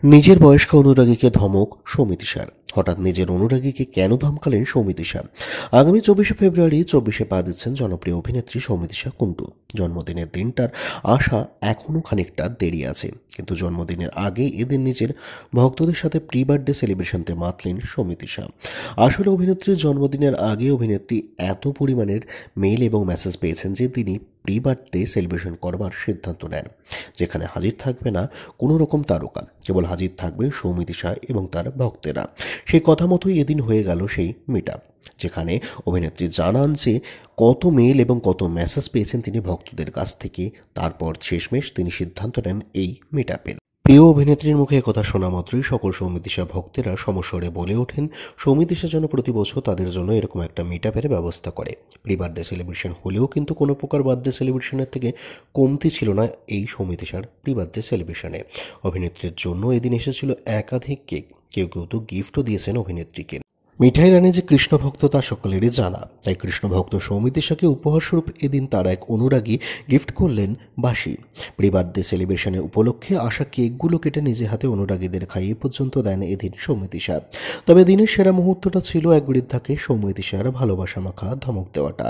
নিজের বয়স্ক অনুরাগীকে ধমক সৌমিতিশার। হঠাৎ নিজের অনুরাগীকে কেন ধমকালেন সৌমিতিশা? আগামী 24শে ফেব্রুয়ারি 24শে পা দিচ্ছেন জনপ্রিয় অভিনেত্রী সৌমিতিশা কুন্ডু। জন্মদিনের দিনটার আশা এখনও খানিকটা দেরি আছে, কিন্তু জন্মদিনের আগে এদিন নিজের ভক্তদের সাথে প্রি বার্থডে সেলিব্রেশনতে মাতলেন সৌমিতিশা। আসলে অভিনেত্রীর জন্মদিনের আগে অভিনেত্রী এত পরিমাণের মেইল এবং মেসেজ পেয়েছেন যে তিনি প্রি বার্থডে সেলিব্রেশন করবার সিদ্ধান্ত নেন, যেখানে হাজির থাকবে না কোনো রকম তারকা, কেবল হাজির থাকবে সৌমিতিশা এবং তার ভক্তেরা। সেই কথা মতোই এদিন হয়ে গেল সেই মিট আপ, যেখানে অভিনেত্রী জানান যে কত মেল এবং কত মেসেজ পেয়েছেন তিনি ভক্তদের কাছ থেকে। তারপর শেষমেশ তিনি সিদ্ধান্ত নেন এই মিট আপের। প্রিয় অভিনেত্রীর মুখে কথা শোনা মাত্রই সকল সৌমিতিশা ভক্তেরা সমস্বরে বলে ওঠেন সৌমিতিশা যেন প্রতি বছর তাদের জন্য এরকম একটা মিট আপের ব্যবস্থা করে। প্রি বার্থডে সেলিব্রেশন হলেও কিন্তু কোনো প্রকার বার্থডে সেলিব্রেশনের থেকে কমতি ছিল না এই সৌমিতিশার প্রি বার্থডে সেলিব্রেশনে। অভিনেত্রীর জন্য এদিন এসেছিল একাধিক কেক, কেউ কেউ তো গিফটও দিয়েছেন অভিনেত্রীকে। মিঠাই রানী যে কৃষ্ণ ভক্ত তা সকলেরই জানা, তাই কৃষ্ণ ভক্ত সৌমিতিশাকে উপহারস্বরূপ এদিন তার এক অনুরাগী গিফট করলেন বাঁশি। প্রি বার্থডে সেলিব্রেশনের উপলক্ষে আসা কেকগুলো কেটে নিজে হাতে অনুরাগীদের খাইয়ে পর্যন্ত দেন এদিন সৌমিতিশা। তবে দিনের সেরা মুহূর্তটা ছিল এক বৃদ্ধাকে সৌমিতিশার ভালোবাসা মাখা ধমক দেওয়াটা।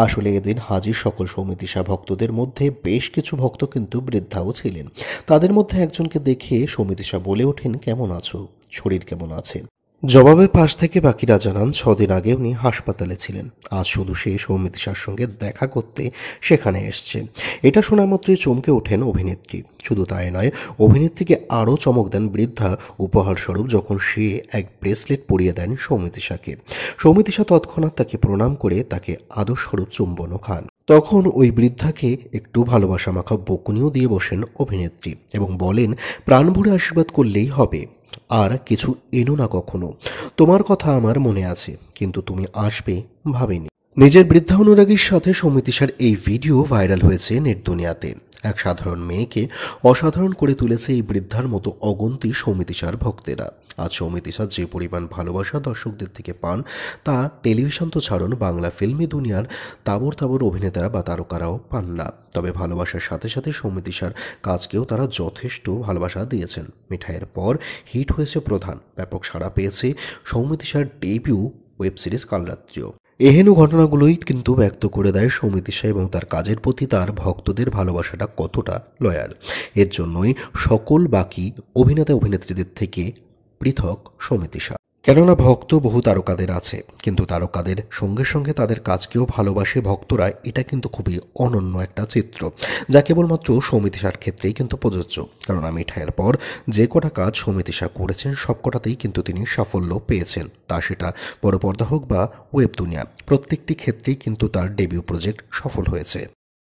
আসলে এদিন হাজির সকল সৌমিতিশা ভক্তদের মধ্যে বেশ কিছু ভক্ত কিন্তু বৃদ্ধাও ছিলেন। তাদের মধ্যে একজনকে দেখে সৌমিতিশা বলে ওঠেন, কেমন আছো, শরীর কেমন আছে? জবাবে পাশ থেকে বাকিরা জানান 6 দিন আগে উনি হাসপাতালে ছিলেন, আজ শুধু সে সৌমিতিশার সঙ্গে দেখা করতে সেখানে এসছে। এটা শোনা মাত্রই চমকে ওঠেন অভিনেত্রী। শুধু তাই নয়, অভিনেত্রীকে আরও চমক দেন বৃদ্ধা উপহারস্বরূপ যখন সে এক ব্রেসলেট পরিয়ে দেন সৌমিতিশাকে। সৌমিতিশা তৎক্ষণাৎ তাকে প্রণাম করে তাকে আদরস্বরূপ চুম্বনও খান। তখন ওই বৃদ্ধাকে একটু ভালোবাসা মাখা বকুনিও দিয়ে বসেন অভিনেত্রী এবং বলেন, প্রাণ ভরে আশীর্বাদ করলেই হবে, আর কিছু এনো না কখনো। তোমার কথা আমার মনে আছে, কিন্তু তুমি আসবে ভাবিনি। নিজের বৃদ্ধা অনুরাগীর সাথে সৌমিতিশার এই ভিডিও ভাইরাল হয়েছে নেট দুনিয়াতে। এক সাধারণ মেয়েকে অসাধারণ করে তুলেছে এই বৃদ্ধার মতো অগন্তি সৌমিতিশার ভক্তেরা। আজ সৌমিতিশা যে পরিমাণ ভালোবাসা দর্শকদের থেকে পান তা টেলিভিশন তো ছাড়ুন, বাংলা ফিল্মি দুনিয়ার তাবর তাবর অভিনেতারা বা তারকারাও পান না। তবে ভালোবাসার সাথে সাথে সৌমিতিশার কাজকেও তারা যথেষ্ট ভালোবাসা দিয়েছেন। মিঠাইয়ের পর হিট হয়েছে প্রধান, ব্যাপক সাড়া পেয়েছে সৌমিতিশার ডেবিউ ওয়েব সিরিজ কালরাত্রিও। এহেন ঘটনাগুলোই কিন্তু ব্যক্ত করে দেয় সৌমিতিশা এবং তার কাজের প্রতি তার ভক্তদের ভালোবাসাটা কতটা লয়াল। এর জন্যই সকল বাকি অভিনেতা অভিনেত্রীদের থেকে পৃথক সৌমিতিশা। কেননা ভক্ত বহু তারকাদের আছে, কিন্তু তারকাদের সঙ্গে সঙ্গে তাদের কাজকেও ভালোবাসে ভক্তরা। এটা কিন্তু খুবই অনন্য একটা চিত্র, যা কেবলমাত্র সৌমিতিশার ক্ষেত্রেই কিন্তু প্রযোজ্য। কারণ মিঠাইয়ের পর যে কটা কাজ সৌমিতিশা করেছেন সব কটাতেই কিন্তু তিনি সাফল্য পেয়েছেন, তা সেটা বড় পর্দা হোক বা ওয়েব দুনিয়া, প্রত্যেকটি ক্ষেত্রেই কিন্তু তার ডেবিউ প্রজেক্ট সফল হয়েছে।